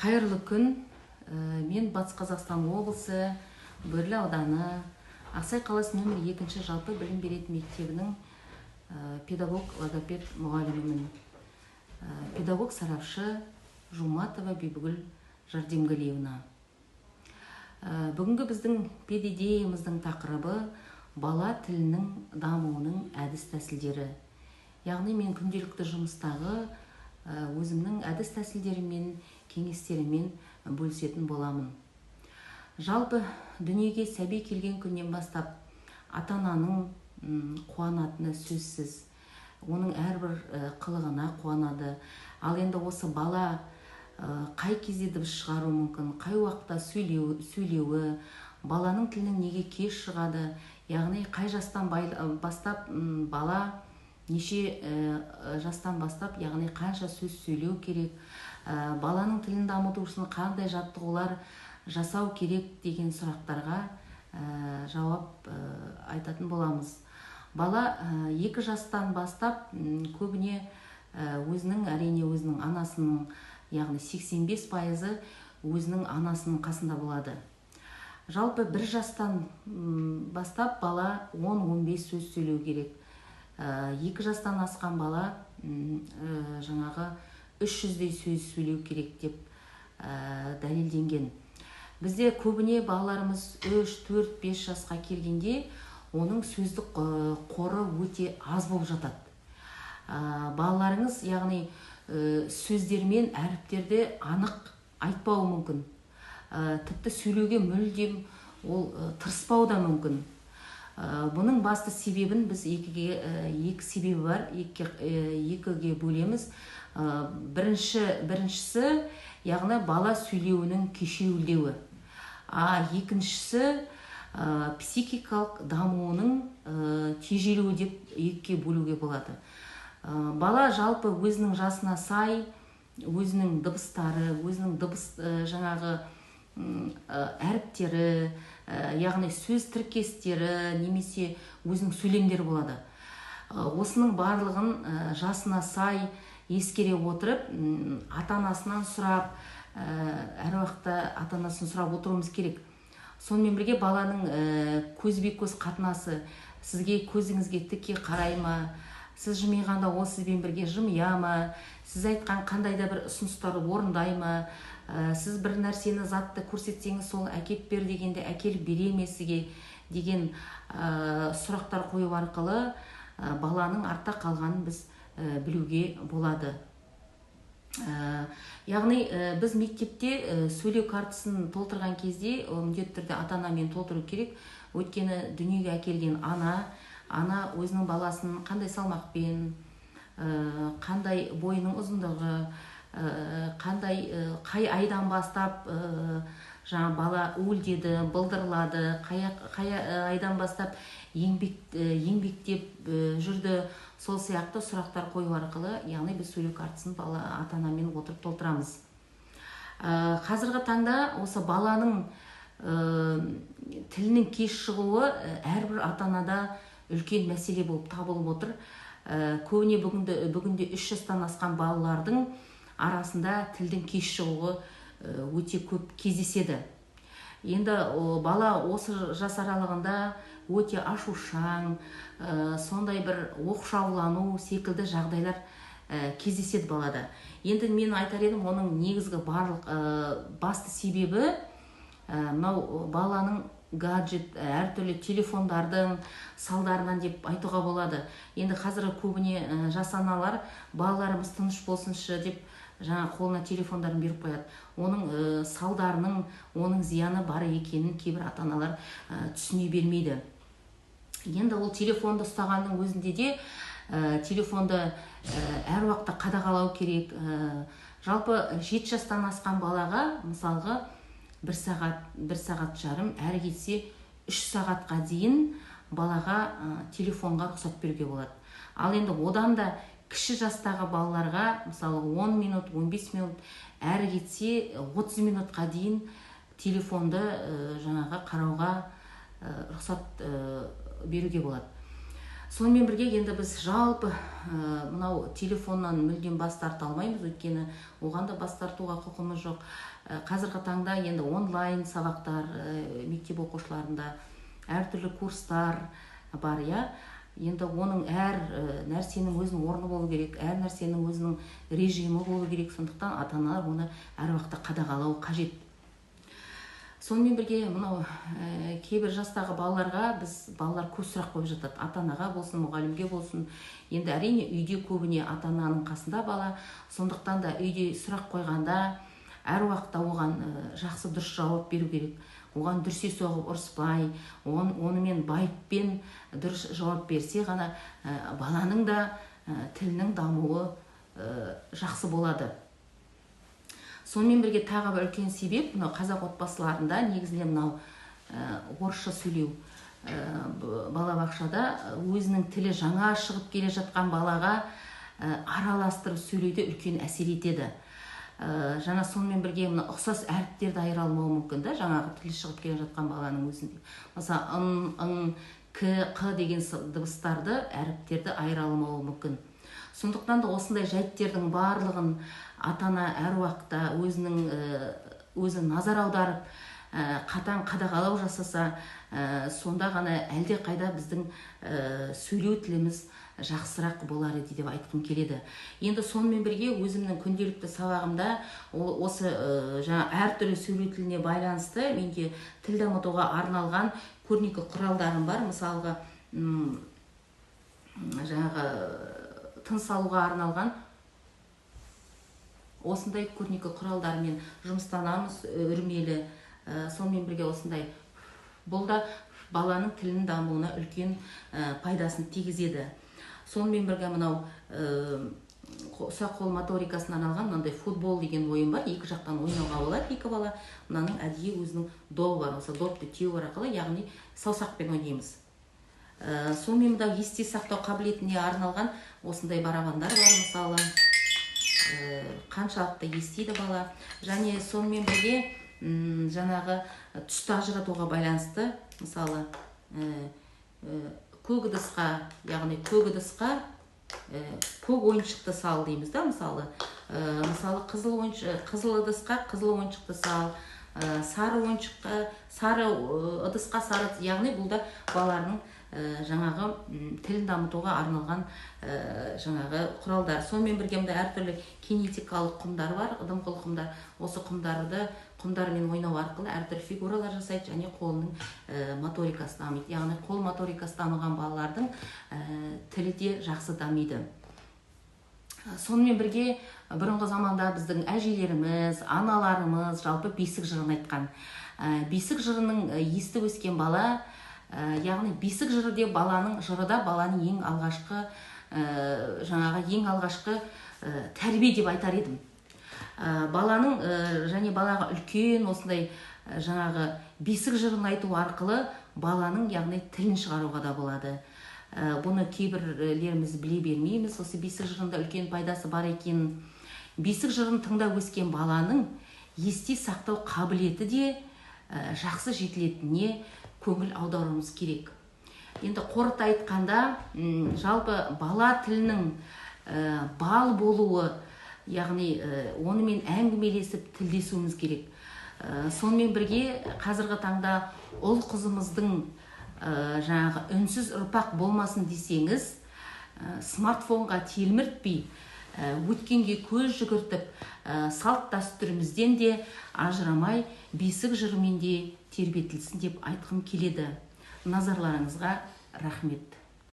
Қайырлы күн. Мен Батыс Қазақстан облысы Бөрлі ауданы Ақсай қаласы нөмір 2 жалпы білім беретін мектебінің педагог логопед мұғалімімін. Педагог сарапшы Жуматова Бибігүл Жардемгалиевна. Бүгінгі біздің педидеямыздың тақырыбы бала тілінің дамуының әдіс тәсілдері. Яғни мен күнделікті жұмыстағы өзімнің әдіс тәсілдерімен, кеңестерімен бөлісетін боламын. Жалпы дүниеге сәби келген күннен бастап ата-ананың қуанатыны сөзсіз. Оның әрбір қылығына қуанады. Ал енді осы бала қай кезде дыбыс шығару мүмкін, қай уақытта сөйлеуі, баланың тілінің неге кеш шығады, яғни қай жастан бастап бала неше жастан бастап, яғни қанша сөз сөйлеу керек, баланың тілін дамыту үшін қандай жаттығулар жасау керек деген сұрақтарға жауап айтатын боламыз. Бала 2 жастан бастап көбіне өзінің анасының, яғни 85% өзінің анасының қасында болады. Жалпы 1 жастан бастап бала 10-15 сөз сөйлеу керек. 2 жастан асқан бала жаңағы 300-дей сөз сөйлеу керек деп дәлелденген. Бізде көбіне балаларымыз 3-4-5 жасқа келгенде оның сөздік қоры өте аз болып жатады. Балаларыңыз, яғни сөздермен әріптерді анық айтпауы мүмкін. Тіпті сөйлеуге мүлдем ол тырыспау да мүмкін. Бұның басты себебін біз екі себебі бар, екіге бөлеміз. Біріншісі, яғни бала сөйлеуінің кешеуілдеуі. Екіншісі психикалық дамуының тежелуі деп екіге бөлуге болады. Бала жалпы өзінің жасына сай, өзінің дыбыстары, өзінің дыбыс жаңағы әріптері, яғни сөз тіркестері, немесе өзінің сөйлемдері болады. Осының барлығын жасына сай ескере отырып, ата-анасынан сұрап, әр уақытта ата-анасын сұрап отыруымыз керек. Сонымен бірге баланың көзбе-көз қатынасы, сізге көзіңізге тіке қарай ма, сіз жымиғанда ол сізбен бірге жымия ма, сіз айтқан қандай да бір ұсыныстарды орындай ма, сіз бір нәрсені затты көрсетсеңіз сол әкеп бер дегенде әкеліп бере ме сізге деген сұрақтар қою арқылы баланың артта қалғанын біз білуге болады. Яғни біз мектепте сөйлеу картасын толтырған кезде міндетті түрде ата-анамен толтыру керек. Өйткені дүниеге әкелген ана өзінің баласын қандай салмақпен, қандай бойының ұзындығы, қай айдан бастап бала уілдеді, бұлдырлады, қай айдан бастап еңбектеп жүрді, сол сияқты сұрақтар қою арқылы, яғни біз сөйлеу картасын ата-анамен отырып толтырамыз. Қазіргі таңда осы баланың тілінің кеш шығуы әрбір ата-анада үлкен мәселе болып табылып отыр. Көбіне бүгінде 3 жастан асқан балалардың арасында тілдің кеш шығуы өте көп кездеседі. Енді бала осы жас аралығында өте ашушаң, сондай бір оқшаулану секілді жағдайлар кездеседі балада. Енді мен айтар едім, оның негізгі барлық басты себебі мынау баланың гаджет, әртүрлі телефондардың салдарынан деп айтуға болады. Енді қазіргі көбіне жас аналар балаларымыз тыныш болсыншы деп жаңа қолына телефондарын беріп қояды. Оның салдарының, оның зияны бар екенін кейбір ата-аналар түсіне бермейді. Енді ол телефонды ұстағанның өзінде де телефонды әр уақытта қадағалау керек. Жалпы 7 жастан асқан балаға, мысалға 1 сағат жарым, әрі кетсе 3 сағатқа дейін балаға телефонға рұқсат беруге болады. Ал енді одан да кіші жастағы балаларға, мысалы 10 минут, 15 минут, әрі кетсе 30 минутқа дейін телефонды жаңағы қарауға рұқсат беруге болады. Сонымен бірге енді біз жалпы мынау телефоннан мүлдем бас тарта алмаймыз, өйткені оған да бас тартуға құқымыз жоқ. Қазіргі таңда енді онлайн сабақтар мектеп оқушыларында әртүрлі курстар бар, иә. Енді оның әр нәрсенің өзінің орны болу керек, әр нәрсенің өзінің режимі болу керек. Сондықтан ата-аналар оны әр уақытта қадағалау қажет. Сонымен бірге мынау кейбір жастағы балаларға балалар көп сұрақ қойып жатады. Ата-анаға болсын, мұғалімге болсын. Енді әрине үйде көбіне ата-ананың қасында бала. Сондықтан да үйде сұрақ қойғанда әр уақытта оған жақсы дұрыс жауап беру керек. Оған дүрсе соғып ұрыспай, онымен байыппен дұрыс жауап берсе ғана баланың да тілінің дамуы жақсы болады. Сонымен бірге тағы бір үлкен себеп, мынау қазақ отбасыларында негізінен мынау орысша сөйлеу. Балабақшада өзінің тілі жаңа шығып келе жатқан балаға араластырып сөйлеуде үлкен әсер етеді. Жаңа сонымен бірге мына ұқсас әріптерді айыра алмауы мүмкін, да, жаңағы тілі шығып келе жатқан баланың өзінде. Мысалы ың, к, қ деген дыбыстарды, әріптерді айыра алмауы мүмкін. Сондықтан да осындай жайттердің барлығын ата-ана әр уақытта өзі назар аударып, қатаң қадағалау жасаса, сонда ғана әлде қайда біздің сөйлеу тіліміз жақсырақ болар еді деп айтқым келеді. Енді сонымен бірге өзімнің күнделікті сабағымда осы әртүрлі сөйлеу тіліне байланысты менде тіл дамытуға арналған көрнекі құралдарым бар. Мысалға, жаңағы тыныс алуға арналған осындай көрнекі құралдармен жұмыстанамыз, үрмелі. Сонымен бірге осындай, бұл да баланың тілінің дамуына үлкен пайдасын тигізеді. Сонымен бірге мынау ұсақ қол моторикасына арналған мынандай футбол деген ойын бар. Екі жақтан ойнауға болады екі бала. Мынаның әдейі өзінің добы бар. Осы допты теу арқылы, яғни саусақпен ойнаймыз. Сонымен мынау есте сақтау қабілетіне арналған осындай барабандар бар, мысалы. Қаншалықты естиді бала. Және сонымен бірге жаңағы түсті ажыратуға байланысты, мысалы көк ыдысқа, яғни көк ыдысқа көк ойыншықты сал дейміз, да, мысалы қызыл ыдысқа қызыл ойыншықты сал, сары ыдысқа сары, яғни бұл да балалардың жаңағы тілін дамытуға арналған жаңағы құралдар. Сонымен бірге әртүрлі кинетикалық құмдар бар, дымқыл құмдар. Осы құмдармен ойнау арқылы әртүрлі фигуралар жасайды және қолының моторикасы дамиды. Яғни қол моторикасы дамыған балалардың тілі де жақсы дамиды. Сонымен бірге бұрынғы заманда біздің әжелеріміз, аналарымыз жалпы бесік жырын айтқан. Бесік жырының естіп өскен бала, яғни бесік жыры деп жырыда баланың ең алғашқы тәрбие деп айтар едім. Баланың және балаға үлкен осындай жаңағы бесік жырын айту арқылы баланың яғни тілін шығаруға да болады. Бұны кейбірлеріміз біле бермейміз. Осы бесік жырында үлкен пайдасы бар екенін. Бесік жырын тыңдап өскен баланың есте сақтау қабілеті де жақсы жетілетініне көңіл аударуымыз керек. Енді қорыта айтқанда, жалпы бала тілінің бал болуы, яғни онымен әңгімелесіп тілдесуіміз керек. Сонымен бірге қазіргі таңда ұл қызымыздың жаңағы үнсіз ұрпақ болмасын десеңіз, смартфонға телміртпей, өткенге көз жүгіртіп, салт дәстүрімізден де ажырамай, бесік жырымен де тербетілсін деп айтқым келеді. Назарларыңызға рахмет.